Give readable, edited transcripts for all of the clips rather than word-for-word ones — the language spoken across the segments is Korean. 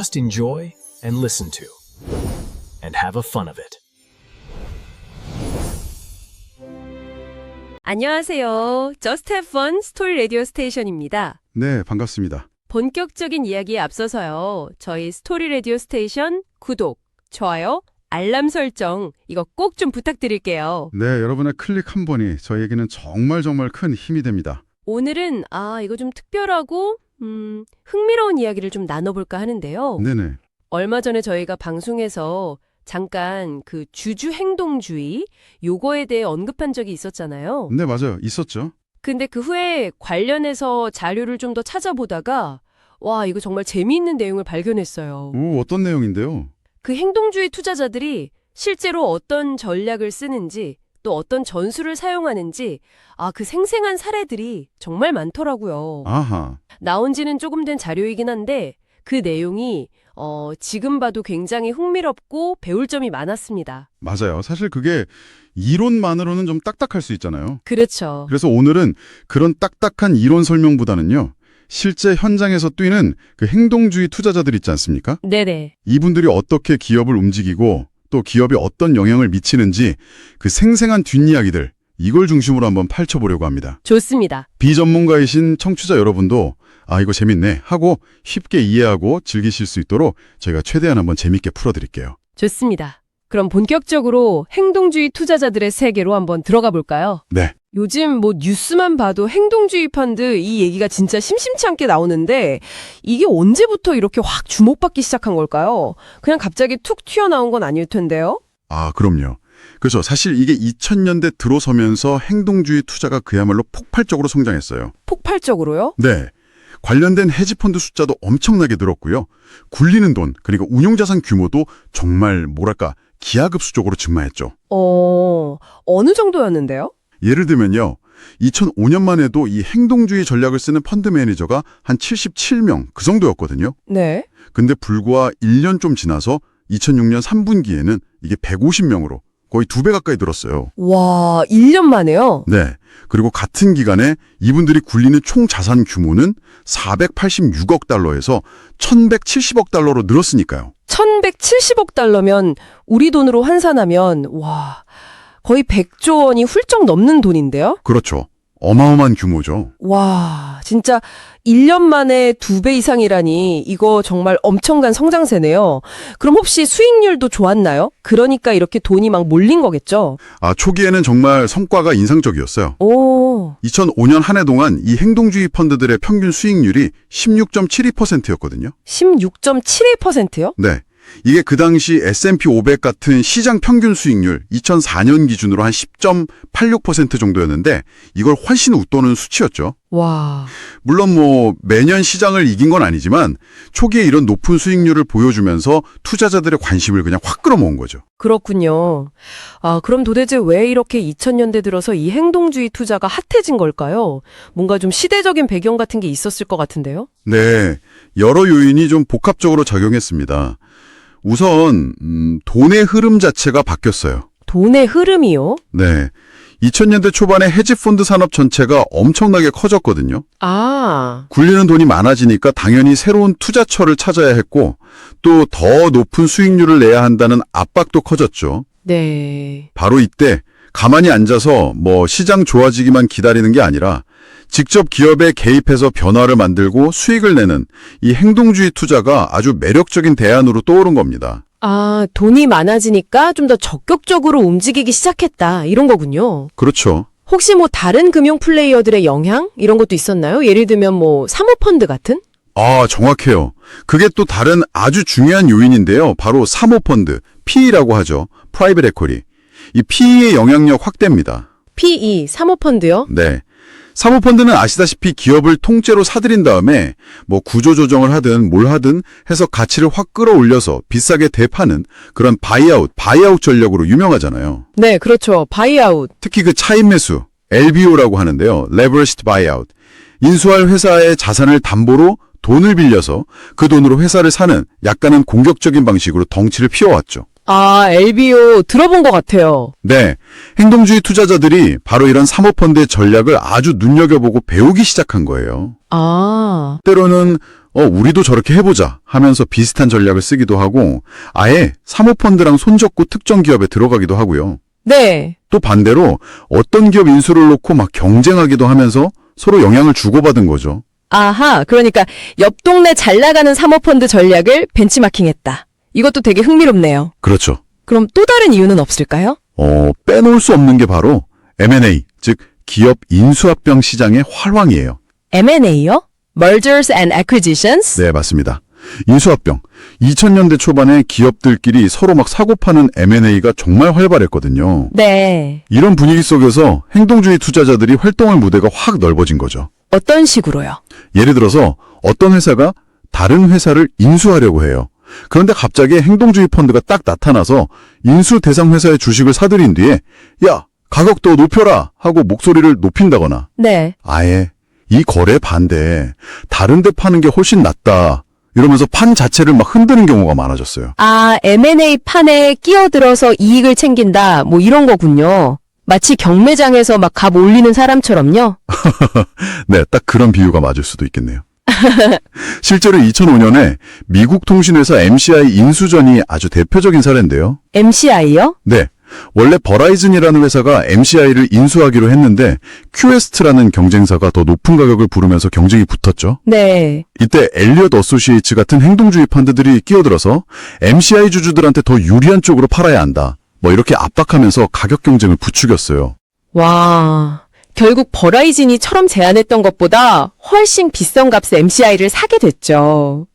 Just enjoy and listen to, and have a fun of it. 안녕하세요. Just Have Fun 스토리 라디오 스테이션입니다. 네, 반갑습니다. 본격적인 이야기에 앞서서요. 저희 스토리 라디오 스테이션 구독, 좋아요, 알람 설정 이거 꼭 좀 부탁드릴게요. 네, 여러분의 클릭 한 번이 저희에게는 정말 큰 힘이 됩니다. 오늘은 이거 좀 특별하고 흥미로운 이야기를 좀 나눠볼까 하는데요. 네네. 얼마 전에 저희가 방송에서 잠깐 그 주주 행동주의 요거에 대해 언급한 적이 있었잖아요. 네, 맞아요. 있었죠. 근데 그 후에 관련해서 자료를 좀 더 찾아보다가 와, 이거 정말 재미있는 내용을 발견했어요. 오, 어떤 내용인데요? 그 행동주의 투자자들이 실제로 어떤 전략을 쓰는지 또 어떤 전술을 사용하는지 그 생생한 사례들이 정말 많더라고요. 아하. 나온 지는 조금 된 자료이긴 한데 그 내용이 지금 봐도 굉장히 흥미롭고 배울 점이 많았습니다. 맞아요. 사실 그게 이론만으로는 좀 딱딱할 수 있잖아요. 그렇죠. 그래서 오늘은 그런 딱딱한 이론 설명보다는요. 실제 현장에서 뛰는 그 행동주의 투자자들 있지 않습니까? 네네. 이분들이 어떻게 기업을 움직이고 또 기업이 어떤 영향을 미치는지 그 생생한 뒷이야기들 이걸 중심으로 한번 파헤쳐보려고 합니다. 좋습니다. 비전문가이신 청취자 여러분도 이거 재밌네 하고 쉽게 이해하고 즐기실 수 있도록 저희가 최대한 한번 재밌게 풀어드릴게요. 좋습니다. 그럼 본격적으로 행동주의 투자자들의 세계로 한번 들어가 볼까요? 네. 요즘 뉴스만 봐도 행동주의 펀드 이 얘기가 진짜 심심치 않게 나오는데 이게 언제부터 이렇게 확 주목받기 시작한 걸까요? 그냥 갑자기 툭 튀어나온 건 아닐 텐데요? 그럼요. 그렇죠. 사실 이게 2000년대 들어서면서 행동주의 투자가 그야말로 폭발적으로 성장했어요. 폭발적으로요? 네. 관련된 헤지펀드 숫자도 엄청나게 늘었고요. 굴리는 돈, 그리고 운용자산 규모도 정말 기하급수적으로 증가했죠. 어느 정도였는데요? 예를 들면요. 2005년만 해도 이 행동주의 전략을 쓰는 펀드 매니저가 한 77명 그 정도였거든요. 네. 근데 불과 1년 좀 지나서 2006년 3분기에는 이게 150명으로 거의 2배 가까이 늘었어요. 와, 1년 만에요? 네. 그리고 같은 기간에 이분들이 굴리는 총 자산 규모는 486억 달러에서 1170억 달러로 늘었으니까요. 1170억 달러면 우리 돈으로 환산하면 와, 거의 100조 원이 훌쩍 넘는 돈인데요? 그렇죠. 어마어마한 규모죠. 와, 진짜 1년 만에 2배 이상이라니 이거 정말 엄청난 성장세네요. 그럼 혹시 수익률도 좋았나요? 그러니까 이렇게 돈이 막 몰린 거겠죠? 초기에는 정말 성과가 인상적이었어요. 오, 2005년 한 해 동안 이 행동주의 펀드들의 평균 수익률이 16.72%였거든요. 16.71%요? 네. 이게 그 당시 S&P 500 같은 시장 평균 수익률 2004년 기준으로 한 10.86% 정도였는데 이걸 훨씬 웃도는 수치였죠. 와, 물론 매년 시장을 이긴 건 아니지만 초기에 이런 높은 수익률을 보여주면서 투자자들의 관심을 그냥 확 끌어모은 거죠. 그렇군요. 그럼 도대체 왜 이렇게 2000년대 들어서 이 행동주의 투자가 핫해진 걸까요? 뭔가 좀 시대적인 배경 같은 게 있었을 것 같은데요? 네, 여러 요인이 좀 복합적으로 작용했습니다. 우선 돈의 흐름 자체가 바뀌었어요. 돈의 흐름이요? 네, 2000년대 초반에 헤지펀드 산업 전체가 엄청나게 커졌거든요. 굴리는 돈이 많아지니까 당연히 새로운 투자처를 찾아야 했고 또 더 높은 수익률을 내야 한다는 압박도 커졌죠. 네. 바로 이때 가만히 앉아서 시장 좋아지기만 기다리는 게 아니라 직접 기업에 개입해서 변화를 만들고 수익을 내는 이 행동주의 투자가 아주 매력적인 대안으로 떠오른 겁니다. 돈이 많아지니까 좀 더 적극적으로 움직이기 시작했다. 이런 거군요. 그렇죠. 혹시 다른 금융 플레이어들의 영향? 이런 것도 있었나요? 예를 들면 사모펀드 같은? 정확해요. 그게 또 다른 아주 중요한 요인인데요. 바로 사모펀드, PE라고 하죠. 프라이빗 에쿼티. 이 PE의 영향력 확대입니다. PE, 사모펀드요? 네. 사모펀드는 아시다시피 기업을 통째로 사들인 다음에 구조조정을 하든 뭘 하든 해서 가치를 확 끌어올려서 비싸게 되파는 그런 바이아웃 전략으로 유명하잖아요. 네, 그렇죠. 바이아웃. 특히 그 차입 매수, LBO라고 하는데요. Leveraged Buyout. 인수할 회사의 자산을 담보로 돈을 빌려서 그 돈으로 회사를 사는 약간은 공격적인 방식으로 덩치를 피워왔죠. LBO 들어본 것 같아요. 네, 행동주의 투자자들이 바로 이런 사모펀드의 전략을 아주 눈여겨보고 배우기 시작한 거예요. 아, 때로는 우리도 저렇게 해보자 하면서 비슷한 전략을 쓰기도 하고 아예 사모펀드랑 손잡고 특정 기업에 들어가기도 하고요. 네. 또 반대로 어떤 기업 인수를 놓고 막 경쟁하기도 하면서 서로 영향을 주고받은 거죠. 아하, 그러니까 옆 동네 잘 나가는 사모펀드 전략을 벤치마킹했다. 이것도 되게 흥미롭네요. 그렇죠. 그럼 또 다른 이유는 없을까요? 빼놓을 수 없는 게 바로 M&A, 즉 기업 인수합병 시장의 활황이에요. M&A요? Mergers and Acquisitions? 네, 맞습니다. 인수합병. 2000년대 초반에 기업들끼리 서로 막 사고 파는 M&A가 정말 활발했거든요. 네. 이런 분위기 속에서 행동주의 투자자들이 활동할 무대가 확 넓어진 거죠. 어떤 식으로요? 예를 들어서 어떤 회사가 다른 회사를 인수하려고 해요. 그런데 갑자기 행동주의 펀드가 딱 나타나서 인수 대상 회사의 주식을 사들인 뒤에 야, 가격 더 높여라 하고 목소리를 높인다거나 네. 아예 이 거래 반대, 다른 데 파는 게 훨씬 낫다 이러면서 판 자체를 막 흔드는 경우가 많아졌어요. 아, M&A 판에 끼어들어서 이익을 챙긴다, 뭐 이런 거군요. 마치 경매장에서 막 값 올리는 사람처럼요? 네, 딱 그런 비유가 맞을 수도 있겠네요. 실제로 2005년에 미국 통신회사 MCI 인수전이 아주 대표적인 사례인데요. MCI요? 네, 원래 버라이즌이라는 회사가 MCI를 인수하기로 했는데 큐에스트라는 경쟁사가 더 높은 가격을 부르면서 경쟁이 붙었죠. 네. 이때 엘리엇 어소시에이츠 같은 행동주의 펀드들이 끼어들어서 MCI 주주들한테 더 유리한 쪽으로 팔아야 한다. 뭐 이렇게 압박하면서 가격 경쟁을 부추겼어요. 와, 결국 버라이즌이 처럼 제안했던 것보다 훨씬 비싼 값에 MCI를 사게 됐죠.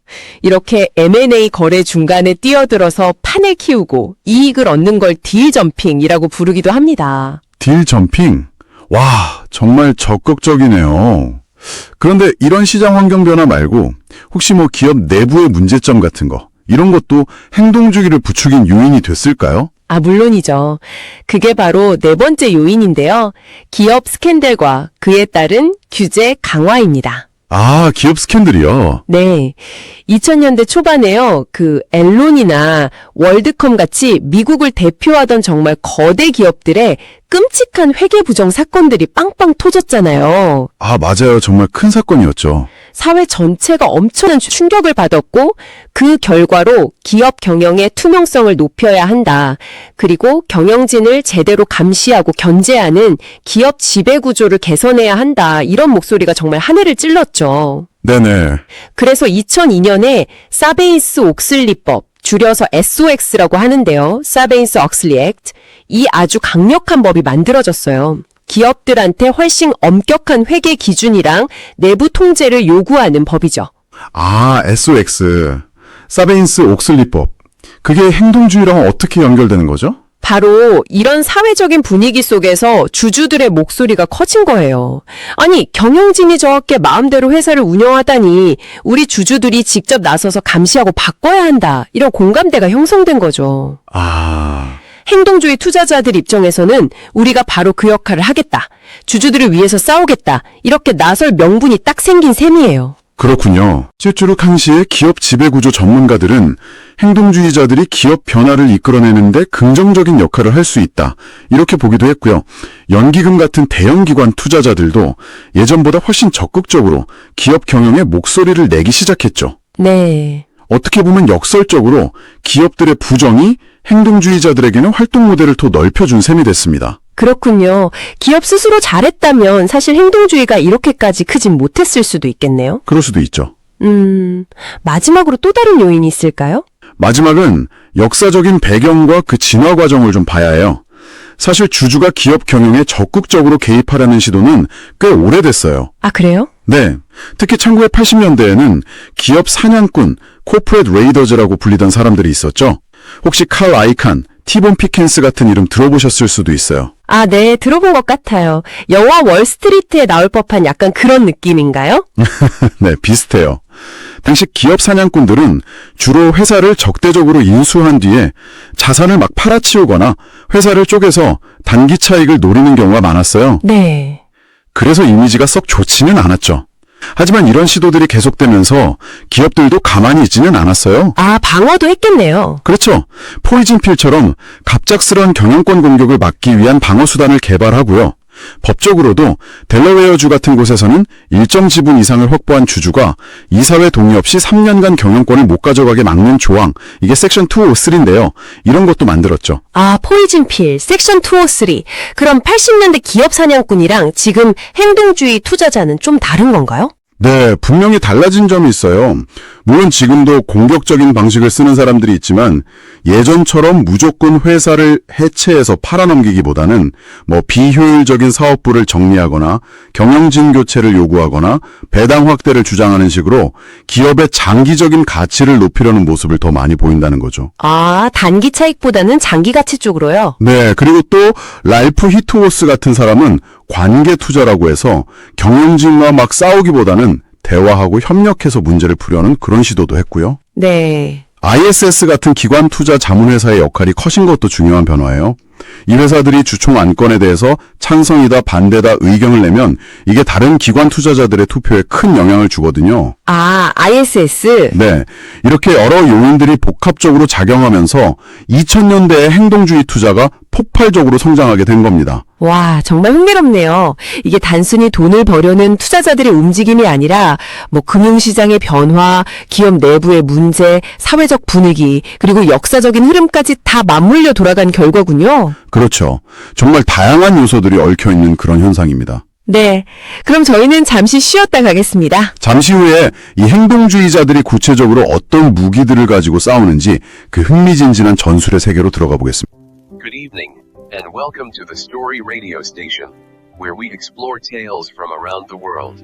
이렇게 M&A 거래 중간에 뛰어들어서 판을 키우고 이익을 얻는 걸 딜 점핑이라고 부르기도 합니다. 딜 점핑? 와, 정말 적극적이네요. 그런데 이런 시장 환경 변화 말고 혹시 뭐 기업 내부의 문제점 같은 거, 이런 것도 행동주의를 부추긴 요인이 됐을까요? 아, 물론이죠. 그게 바로 네 번째 요인인데요. 기업 스캔들과 그에 따른 규제 강화입니다. 아, 기업 스캔들이요? 네. 2000년대 초반에요. 엔론이나 월드컴 같이 미국을 대표하던 정말 거대 기업들의 끔찍한 회계 부정 사건들이 빵빵 터졌잖아요. 아, 맞아요. 정말 큰 사건이었죠. 사회 전체가 엄청난 충격을 받았고 그 결과로 기업 경영의 투명성을 높여야 한다. 그리고 경영진을 제대로 감시하고 견제하는 기업 지배구조를 개선해야 한다. 이런 목소리가 정말 하늘을 찔렀죠. 네네. 그래서 2002년에 사베인스-옥슬리법, 줄여서 SOX라고 하는데요. 사베인스-옥슬리 액트. 이 아주 강력한 법이 만들어졌어요. 기업들한테 훨씬 엄격한 회계 기준이랑 내부 통제를 요구하는 법이죠. 아, SOX. 사베인스 옥슬리법. 그게 행동주의랑 어떻게 연결되는 거죠? 바로 이런 사회적인 분위기 속에서 주주들의 목소리가 커진 거예요. 아니, 경영진이 저렇게 마음대로 회사를 운영하다니 우리 주주들이 직접 나서서 감시하고 바꿔야 한다. 이런 공감대가 형성된 거죠. 아, 행동주의 투자자들 입장에서는 우리가 바로 그 역할을 하겠다. 주주들을 위해서 싸우겠다. 이렇게 나설 명분이 딱 생긴 셈이에요. 그렇군요. 실제로 당시의 기업 지배구조 전문가들은 행동주의자들이 기업 변화를 이끌어내는데 긍정적인 역할을 할 수 있다. 이렇게 보기도 했고요. 연기금 같은 대형기관 투자자들도 예전보다 훨씬 적극적으로 기업 경영에 목소리를 내기 시작했죠. 네. 어떻게 보면 역설적으로 기업들의 부정이 행동주의자들에게는 활동 무대를 더 넓혀준 셈이 됐습니다. 그렇군요. 기업 스스로 잘했다면 사실 행동주의가 이렇게까지 크진 못했을 수도 있겠네요. 그럴 수도 있죠. 마지막으로 또 다른 요인이 있을까요? 마지막은 역사적인 배경과 그 진화 과정을 좀 봐야 해요. 사실 주주가 기업 경영에 적극적으로 개입하려는 시도는 꽤 오래됐어요. 아, 그래요? 네. 특히 1980년대에는 기업 사냥꾼, 코퍼레이트 레이더즈라고 불리던 사람들이 있었죠. 혹시 칼 아이칸, 티본 피켄스 같은 이름 들어보셨을 수도 있어요. 아, 네. 들어본 것 같아요. 영화 월스트리트에 나올 법한 약간 그런 느낌인가요? 네, 비슷해요. 당시 기업 사냥꾼들은 주로 회사를 적대적으로 인수한 뒤에 자산을 막 팔아치우거나 회사를 쪼개서 단기 차익을 노리는 경우가 많았어요. 네. 그래서 이미지가 썩 좋지는 않았죠. 하지만 이런 시도들이 계속되면서 기업들도 가만히 있지는 않았어요. 아, 방어도 했겠네요. 그렇죠. 포이즌 필처럼 갑작스러운 경영권 공격을 막기 위한 방어 수단을 개발하고요. 법적으로도 델러웨어주 같은 곳에서는 일정 지분 이상을 확보한 주주가 이사회 동의 없이 3년간 경영권을 못 가져가게 막는 조항, 이게 섹션 253인데요. 이런 것도 만들었죠. 아, 포이즌 필, 섹션 203. 그럼 80년대 기업 사냥꾼이랑 지금 행동주의 투자자는 좀 다른 건가요? 네, 분명히 달라진 점이 있어요. 물론 지금도 공격적인 방식을 쓰는 사람들이 있지만 예전처럼 무조건 회사를 해체해서 팔아넘기기보다는 비효율적인 사업부를 정리하거나 경영진 교체를 요구하거나 배당 확대를 주장하는 식으로 기업의 장기적인 가치를 높이려는 모습을 더 많이 보인다는 거죠. 아, 단기 차익보다는 장기 가치 쪽으로요? 네, 그리고 또 랄프 히트워스 같은 사람은 관계 투자라고 해서 경영진과 막 싸우기보다는 대화하고 협력해서 문제를 풀려는 그런 시도도 했고요. 네. ISS 같은 기관 투자 자문회사의 역할이 커진 것도 중요한 변화예요. 이 회사들이 주총 안건에 대해서 찬성이다 반대다 의견을 내면 이게 다른 기관 투자자들의 투표에 큰 영향을 주거든요. 아, ISS? 네, 이렇게 여러 요인들이 복합적으로 작용하면서 2000년대의 행동주의 투자가 폭발적으로 성장하게 된 겁니다. 와, 정말 흥미롭네요. 이게 단순히 돈을 벌려는 투자자들의 움직임이 아니라 금융시장의 변화, 기업 내부의 문제, 사회적 분위기, 그리고 역사적인 흐름까지 다 맞물려 돌아간 결과군요. 그렇죠. 정말 다양한 요소들이 얽혀있는 그런 현상입니다. 네, 그럼 저희는 잠시 쉬었다 가겠습니다. 잠시 후에 이 행동주의자들이 구체적으로 어떤 무기들을 가지고 싸우는지 그 흥미진진한 전술의 세계로 들어가 보겠습니다. Good evening, and welcome to the Story Radio Station, where we explore tales from around the world.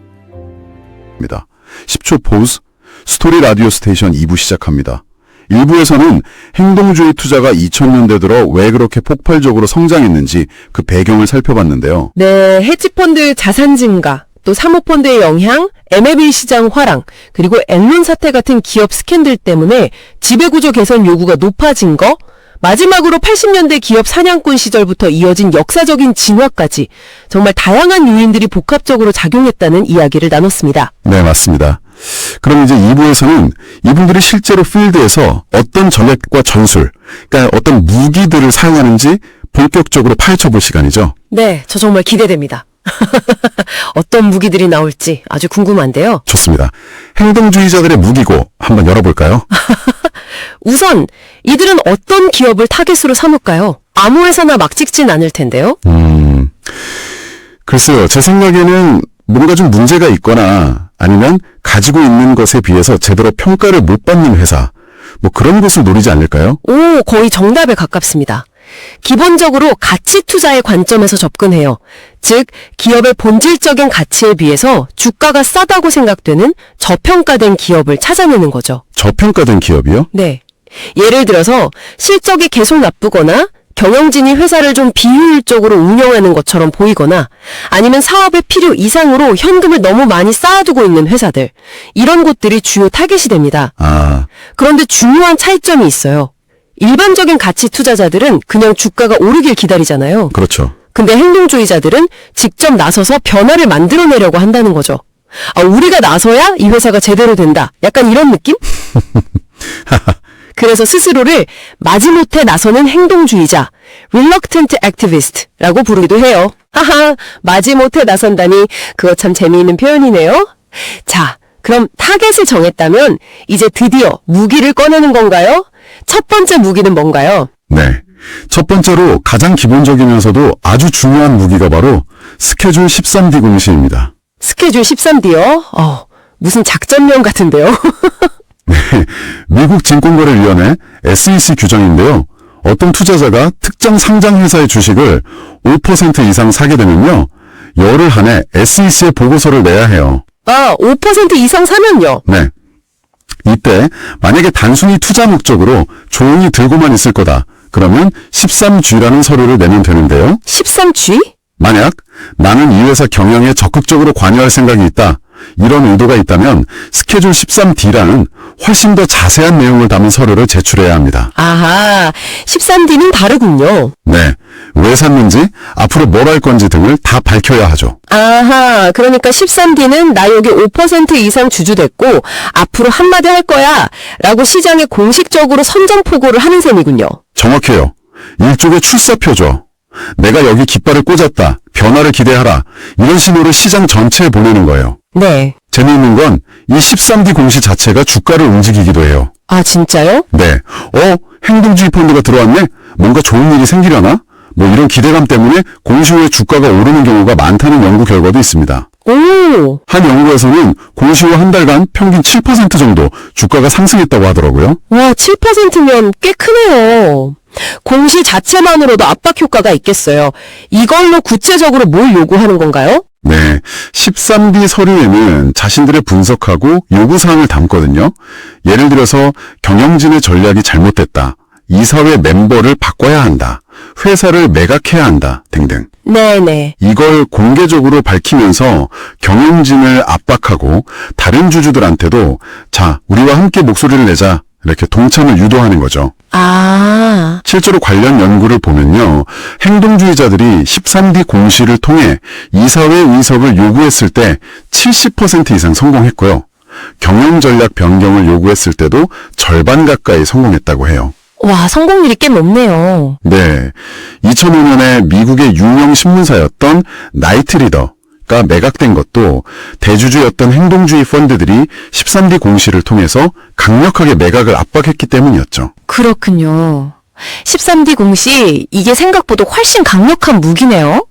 10초 포즈, 스토리 라디오 스테이션 2부 시작합니다. 1부에서는 행동주의 투자가 2000년대 들어 왜 그렇게 폭발적으로 성장했는지 그 배경을 살펴봤는데요. 네, 헤지펀드 자산 증가, 또 사모펀드의 영향, M&A 시장 화랑, 그리고 엔론 사태 같은 기업 스캔들 때문에 지배구조 개선 요구가 높아진 거, 마지막으로 80년대 기업 사냥꾼 시절부터 이어진 역사적인 진화까지 정말 다양한 요인들이 복합적으로 작용했다는 이야기를 나눴습니다. 네, 맞습니다. 그럼 이제 2부에서는 이분들이 실제로 필드에서 어떤 전략과 전술, 그러니까 어떤 무기들을 사용하는지 본격적으로 파헤쳐볼 시간이죠. 네, 저 정말 기대됩니다. 어떤 무기들이 나올지 아주 궁금한데요. 좋습니다. 행동주의자들의 무기고 한번 열어볼까요? 우선 이들은 어떤 기업을 타겟으로 삼을까요? 아무 회사나 막 찍진 않을 텐데요. 글쎄요. 제 생각에는 뭔가 좀 문제가 있거나 아니면 가지고 있는 것에 비해서 제대로 평가를 못 받는 회사, 그런 곳을 노리지 않을까요? 오, 거의 정답에 가깝습니다. 기본적으로 가치 투자의 관점에서 접근해요. 즉, 기업의 본질적인 가치에 비해서 주가가 싸다고 생각되는 저평가된 기업을 찾아내는 거죠. 저평가된 기업이요? 네. 예를 들어서 실적이 계속 나쁘거나 경영진이 회사를 좀 비효율적으로 운영하는 것처럼 보이거나 아니면 사업의 필요 이상으로 현금을 너무 많이 쌓아두고 있는 회사들. 이런 곳들이 주요 타겟이 됩니다. 그런데 중요한 차이점이 있어요. 일반적인 가치 투자자들은 그냥 주가가 오르길 기다리잖아요. 그렇죠. 근데 행동주의자들은 직접 나서서 변화를 만들어내려고 한다는 거죠. 우리가 나서야 이 회사가 제대로 된다. 약간 이런 느낌? 그래서 스스로를 마지못해 나서는 행동주의자, reluctant activist라고 부르기도 해요. 하하, 마지못해 나선다니 그거 참 재미있는 표현이네요. 자, 그럼 타겟을 정했다면 이제 드디어 무기를 꺼내는 건가요? 첫 번째 무기는 뭔가요? 네. 첫 번째로 가장 기본적이면서도 아주 중요한 무기가 바로 스케줄 13D 공시입니다. 스케줄 13D요? 무슨 작전명 같은데요? 네, 미국 증권거래위원회 SEC 규정인데요. 어떤 투자자가 특정 상장회사의 주식을 5% 이상 사게 되면요. 열흘 안에 SEC에 보고서를 내야 해요. 5% 이상 사면요? 네. 이때 만약에 단순히 투자 목적으로 조용히 들고만 있을 거다. 그러면 13G라는 서류를 내면 되는데요. 13G? 만약 나는 이 회사 경영에 적극적으로 관여할 생각이 있다. 이런 의도가 있다면 스케줄 13D라는 훨씬 더 자세한 내용을 담은 서류를 제출해야 합니다. 아하, 13D는 다르군요. 네, 왜 샀는지, 앞으로 뭘 할 건지 등을 다 밝혀야 하죠. 아하, 그러니까 13D는 나 여기 5% 이상 주주됐고 앞으로 한마디 할 거야 라고 시장에 공식적으로 선전포고를 하는 셈이군요. 정확해요. 일종의 출사표죠. 내가 여기 깃발을 꽂았다. 변화를 기대하라. 이런 신호를 시장 전체에 보내는 거예요. 네. 재미있는 건 이 13D 공시 자체가 주가를 움직이기도 해요. 아, 진짜요? 네. 행동주의 펀드가 들어왔네? 뭔가 좋은 일이 생기려나? 뭐 이런 기대감 때문에 공시 후에 주가가 오르는 경우가 많다는 연구 결과도 있습니다. 오. 한 연구에서는 공시 후 한 달간 평균 7% 정도 주가가 상승했다고 하더라고요. 와, 7%면 꽤 크네요. 공시 자체만으로도 압박 효과가 있겠어요. 이걸로 구체적으로 뭘 요구하는 건가요? 네. 13D 서류에는 자신들의 분석하고 요구사항을 담거든요. 예를 들어서 경영진의 전략이 잘못됐다. 이사회 멤버를 바꿔야 한다. 회사를 매각해야 한다. 등등. 네네. 이걸 공개적으로 밝히면서 경영진을 압박하고 다른 주주들한테도 자, 우리와 함께 목소리를 내자. 이렇게 동참을 유도하는 거죠. 아. 실제로 관련 연구를 보면요. 행동주의자들이 13D 공시를 통해 이사회 의석을 요구했을 때 70% 이상 성공했고요. 경영전략 변경을 요구했을 때도 절반 가까이 성공했다고 해요. 와, 성공률이 꽤 높네요. 네. 2005년에 미국의 유명 신문사였던 나이트리더가 매각된 것도 대주주였던 행동주의 펀드들이 13D 공시를 통해서 강력하게 매각을 압박했기 때문이었죠. 그렇군요. 13D 공시, 이게 생각보다 훨씬 강력한 무기네요.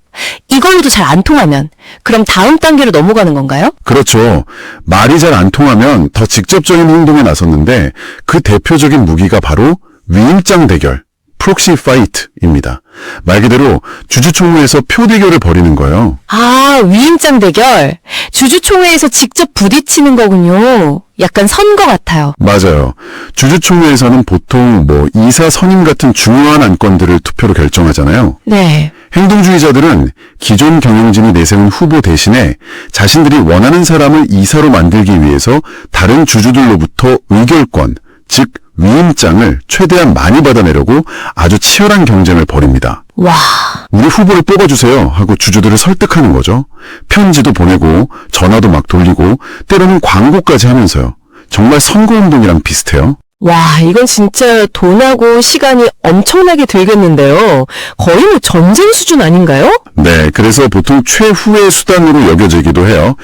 이걸로도 잘 안 통하면 그럼 다음 단계로 넘어가는 건가요? 그렇죠. 말이 잘 안 통하면 더 직접적인 행동에 나섰는데 그 대표적인 무기가 바로 위임장 대결, 프록시 파이트입니다. 말 그대로 주주총회에서 표 대결을 벌이는 거예요. 아, 위임장 대결. 주주총회에서 직접 부딪히는 거군요. 약간 선거 같아요. 맞아요. 주주총회에서는 보통 이사 선임 같은 중요한 안건들을 투표로 결정하잖아요. 네. 행동주의자들은 기존 경영진이 내세운 후보 대신에 자신들이 원하는 사람을 이사로 만들기 위해서 다른 주주들로부터 의결권, 즉 위임장을 최대한 많이 받아내려고 아주 치열한 경쟁을 벌입니다. 와. 우리 후보를 뽑아주세요 하고 주주들을 설득하는 거죠. 편지도 보내고 전화도 막 돌리고 때로는 광고까지 하면서요. 정말 선거운동이랑 비슷해요. 와, 이건 진짜 돈하고 시간이 엄청나게 들겠는데요. 거의 전쟁 수준 아닌가요? 네, 그래서 보통 최후의 수단으로 여겨지기도 해요.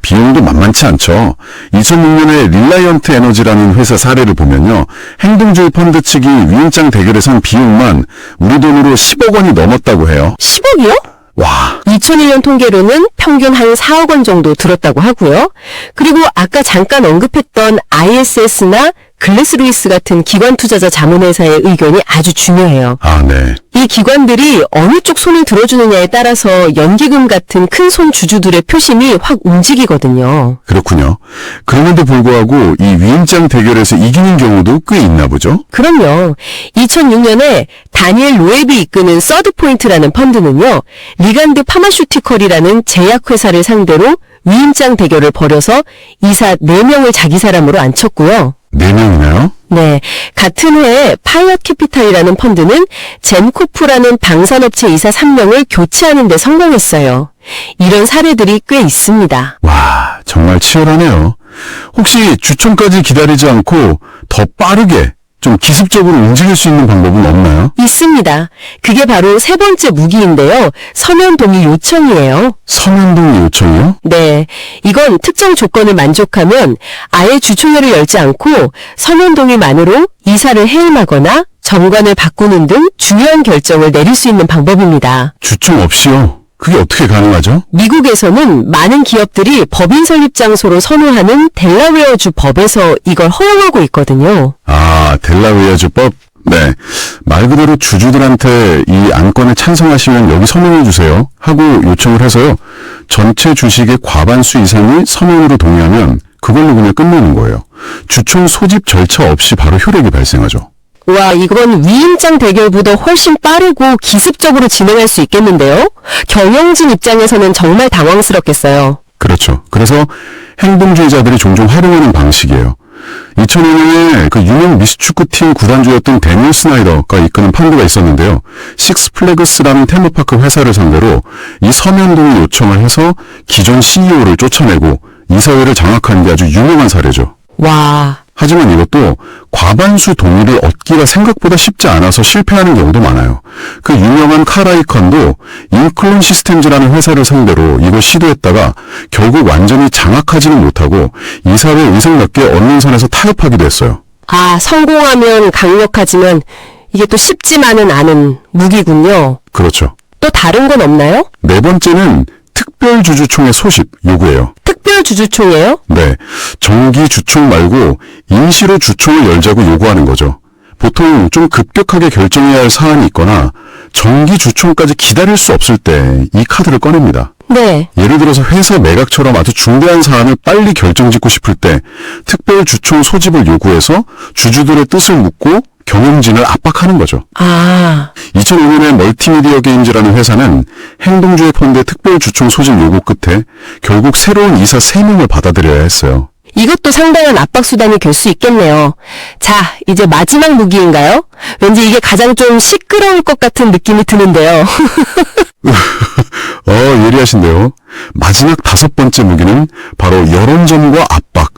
비용도 만만치 않죠. 2006년에 릴라이언트 에너지라는 회사 사례를 보면요. 행동주의 펀드 측이 위임장 대결에 선 비용만 우리 돈으로 10억 원이 넘었다고 해요. 10억이요? 와. 2001년 통계로는 평균 한 4억 원 정도 들었다고 하고요. 그리고 아까 잠깐 언급했던 ISS나 글래스루이스 같은 기관 투자자 자문회사의 의견이 아주 중요해요. 아, 네. 이 기관들이 어느 쪽 손을 들어주느냐에 따라서 연기금 같은 큰 손 주주들의 표심이 확 움직이거든요. 그렇군요. 그럼에도 불구하고 이 위임장 대결에서 이기는 경우도 꽤 있나 보죠? 그럼요. 2006년에 다니엘 로앱이 이끄는 서드포인트라는 펀드는요. 리간드 파마슈티컬이라는 제약회사를 상대로 위임장 대결을 벌여서 이사 4명을 자기 사람으로 앉혔고요. 4명이나요? 네. 같은 해에 파이엇 캐피탈이라는 펀드는 젠코프라는 방산업체 이사 3명을 교체하는 데 성공했어요. 이런 사례들이 꽤 있습니다. 와, 정말 치열하네요. 혹시 주총까지 기다리지 않고 더 빠르게 좀 기습적으로 움직일 수 있는 방법은 없나요? 있습니다. 그게 바로 세 번째 무기인데요. 서면 동의 요청이에요. 서면 동의 요청이요? 네. 이건 특정 조건을 만족하면 아예 주총회를 열지 않고 서면 동의만으로 이사를 해임하거나 정관을 바꾸는 등 중요한 결정을 내릴 수 있는 방법입니다. 주총 없이요? 그게 어떻게 가능하죠? 미국에서는 많은 기업들이 법인 설립 장소로 선호하는 델라웨어주 법에서 이걸 허용하고 있거든요. 아, 델라웨어주법? 네. 말 그대로 주주들한테 이 안건에 찬성하시면 여기 서명해주세요 하고 요청을 해서요. 전체 주식의 과반수 이상이 서명으로 동의하면 그걸로 그냥 끝내는 거예요. 주총 소집 절차 없이 바로 효력이 발생하죠. 와, 이건 위임장 대결보다 훨씬 빠르고 기습적으로 진행할 수 있겠는데요? 경영진 입장에서는 정말 당황스럽겠어요. 그렇죠. 그래서 행동주의자들이 종종 활용하는 방식이에요. 2005년에 그 유명 미스축구팀 구단주였던 데니얼 스나이더가 이끄는 펀드가 있었는데요. 식스플래그스라는 테마파크 회사를 상대로 이 서면 동의 요청을 해서 기존 CEO를 쫓아내고 이사회를 장악하는 게 아주 유명한 사례죠. 와, 하지만 이것도 과반수 동의를 얻기가 생각보다 쉽지 않아서 실패하는 경우도 많아요. 그 유명한 카라이컨도 인클론 시스템즈라는 회사를 상대로 이걸 시도했다가 결국 완전히 장악하지는 못하고 이사회 의석몇 개 언론선에서 타협하기도 했어요. 아, 성공하면 강력하지만 이게 또 쉽지만은 않은 무기군요. 그렇죠. 또 다른 건 없나요? 네 번째는 특별주주총회 소집 요구예요. 특별주주총회요? 네, 정기 주총 말고 임시로 주총을 열자고 요구하는 거죠. 보통 좀 급격하게 결정해야 할 사안이 있거나 정기 주총까지 기다릴 수 없을 때 이 카드를 꺼냅니다. 네. 예를 들어서 회사 매각처럼 아주 중대한 사안을 빨리 결정짓고 싶을 때 특별 주총 소집을 요구해서 주주들의 뜻을 묻고 경영진을 압박하는 거죠. 아, 2005년에 멀티미디어 게임즈라는 회사는 행동주의 펀드의 특별 주총 소집 요구 끝에 결국 새로운 이사 3명을 받아들여야 했어요. 이것도 상당한 압박수단이 될 수 있겠네요. 자, 이제 마지막 무기인가요? 왠지 이게 가장 좀 시끄러울 것 같은 느낌이 드는데요. 예리하신데요. 마지막 5번째 무기는 바로 여론전과 압박.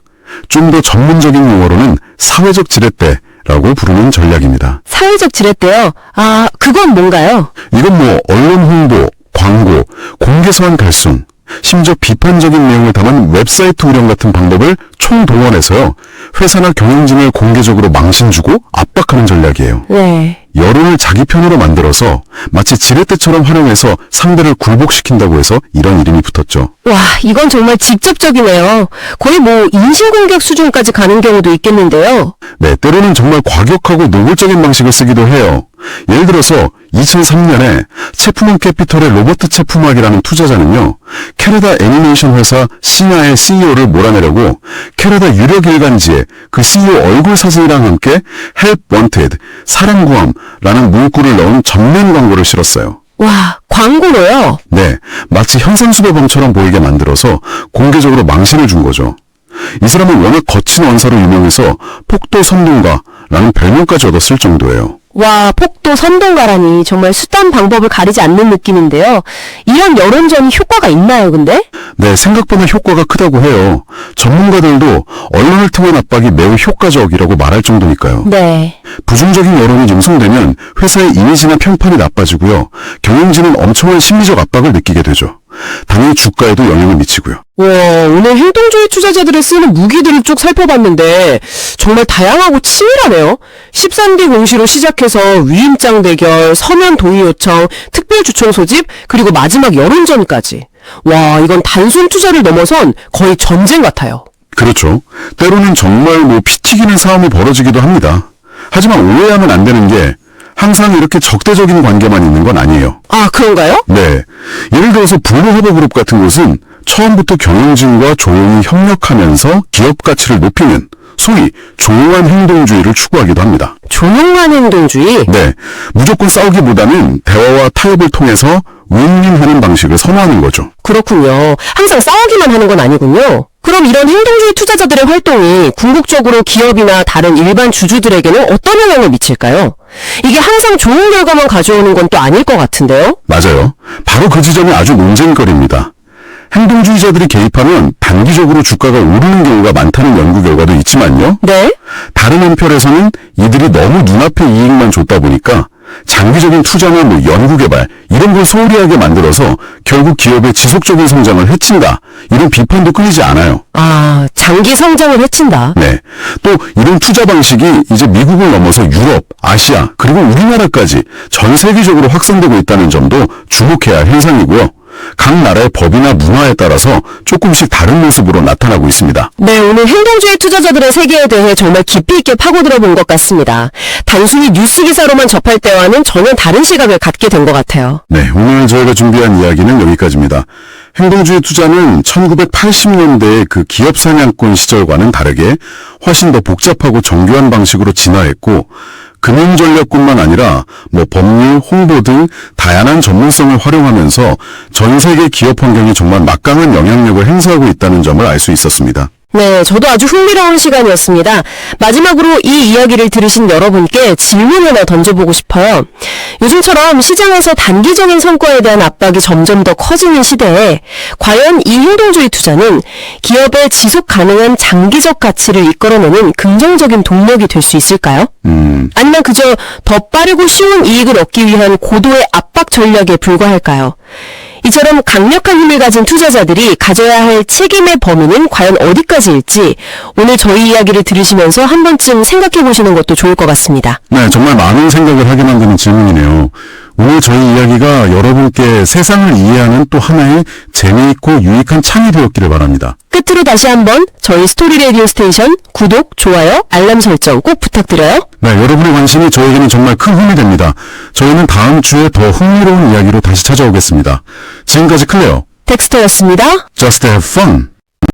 좀 더 전문적인 용어로는 사회적 지렛대라고 부르는 전략입니다. 사회적 지렛대요? 아, 그건 뭔가요? 이건 언론 홍보, 광고, 공개서한 발송, 심지어 비판적인 내용을 담은 웹사이트 운영 같은 방법을 총동원해서요. 회사나 경영진을 공개적으로 망신 주고 압박하는 전략이에요. 네. 여론을 자기 편으로 만들어서 마치 지렛대처럼 활용해서 상대를 굴복시킨다고 해서 이런 이름이 붙었죠. 와, 이건 정말 직접적이네요. 거의 인신공격 수준까지 가는 경우도 있겠는데요. 네, 때로는 정말 과격하고 노골적인 방식을 쓰기도 해요. 예를 들어서 2003년에 체프먼 캐피털의 로버트 체프막이라는 투자자는요, 캐나다 애니메이션 회사 시나의 CEO를 몰아내려고 캐나다 유력 일간지에 그 CEO 얼굴 사진이랑 함께 Help Wanted, 사랑구함라는 문구를 넣은 전면 광고를 실었어요. 와, 광고로요? 네, 마치 현상수배범처럼 보이게 만들어서 공개적으로 망신을 준 거죠. 이 사람은 워낙 거친 언사로 유명해서 폭도 선동가라는 별명까지 얻었을 정도예요. 와, 폭도 선동가라니 정말 수단 방법을 가리지 않는 느낌인데요. 이런 여론전이 효과가 있나요, 근데? 네, 생각보다 효과가 크다고 해요. 전문가들도 언론을 통한 압박이 매우 효과적이라고 말할 정도니까요. 네. 부정적인 여론이 형성되면 회사의 이미지나 평판이 나빠지고요. 경영진은 엄청난 심리적 압박을 느끼게 되죠. 당연히 주가에도 영향을 미치고요. 와, 오늘 행동주의 투자자들을 쓰는 무기들을 쭉 살펴봤는데 정말 다양하고 치밀하네요. 13대 공시로 시작해서 위임장 대결, 서면 동의 요청, 특별 주총 소집, 그리고 마지막 여론전까지. 와, 이건 단순 투자를 넘어선 거의 전쟁 같아요. 그렇죠. 때로는 정말 피 튀기는 싸움이 벌어지기도 합니다. 하지만 오해하면 안 되는 게 항상 이렇게 적대적인 관계만 있는 건 아니에요. 아, 그런가요? 네. 예를 들어서 블루허버그룹 같은 곳은 처음부터 경영진과 조용히 협력하면서 기업 가치를 높이는 소위 조용한 행동주의를 추구하기도 합니다. 조용한 행동주의? 네. 무조건 싸우기보다는 대화와 타협을 통해서 윈윈하는 방식을 선호하는 거죠. 그렇군요. 항상 싸우기만 하는 건 아니군요. 그럼 이런 행동주의 투자자들의 활동이 궁극적으로 기업이나 다른 일반 주주들에게는 어떤 영향을 미칠까요? 이게 항상 좋은 결과만 가져오는 건 또 아닐 것 같은데요? 맞아요. 바로 그 지점이 아주 논쟁거리입니다. 행동주의자들이 개입하면 단기적으로 주가가 오르는 경우가 많다는 연구 결과도 있지만요. 네? 다른 한편에서는 이들이 너무 눈앞의 이익만 줬다 보니까 장기적인 투자나 연구개발 이런 걸 소홀히 하게 만들어서 결국 기업의 지속적인 성장을 해친다. 이런 비판도 끊이지 않아요. 아, 장기 성장을 해친다. 네. 또 이런 투자 방식이 이제 미국을 넘어서 유럽, 아시아, 그리고 우리나라까지 전 세계적으로 확산되고 있다는 점도 주목해야 할 현상이고요. 각 나라의 법이나 문화에 따라서 조금씩 다른 모습으로 나타나고 있습니다. 네, 오늘 행동주의 투자자들의 세계에 대해 정말 깊이 있게 파고들어 본 것 같습니다. 단순히 뉴스 기사로만 접할 때와는 전혀 다른 시각을 갖게 된 것 같아요. 네, 오늘 저희가 준비한 이야기는 여기까지입니다. 행동주의 투자는 1980년대의 그 기업 사냥꾼 시절과는 다르게 훨씬 더 복잡하고 정교한 방식으로 진화했고 금융 전략뿐만 아니라 법률, 홍보 등 다양한 전문성을 활용하면서 전 세계 기업 환경에 정말 막강한 영향력을 행사하고 있다는 점을 알 수 있었습니다. 네, 저도 아주 흥미로운 시간이었습니다. 마지막으로 이 이야기를 들으신 여러분께 질문 하나 던져보고 싶어요. 요즘처럼 시장에서 단기적인 성과에 대한 압박이 점점 더 커지는 시대에 과연 이 행동주의 투자는 기업의 지속 가능한 장기적 가치를 이끌어내는 긍정적인 동력이 될 수 있을까요? 아니면 그저 더 빠르고 쉬운 이익을 얻기 위한 고도의 압박 전략에 불과할까요? 이처럼 강력한 힘을 가진 투자자들이 가져야 할 책임의 범위는 과연 어디까지일지 오늘 저희 이야기를 들으시면서 한 번쯤 생각해 보시는 것도 좋을 것 같습니다. 네, 정말 많은 생각을 하게 만드는 질문이네요. 오늘 저희 이야기가 여러분께 세상을 이해하는 또 하나의 재미있고 유익한 창이 되었기를 바랍니다. 끝으로 다시 한번 저희 스토리 라디오 스테이션 구독, 좋아요, 알람 설정 꼭 부탁드려요. 네, 여러분의 관심이 저에게는 정말 큰 힘이 됩니다. 저희는 다음 주에 더 흥미로운 이야기로 다시 찾아오겠습니다. 지금까지 클레어, 텍스터였습니다. Just Have Fun.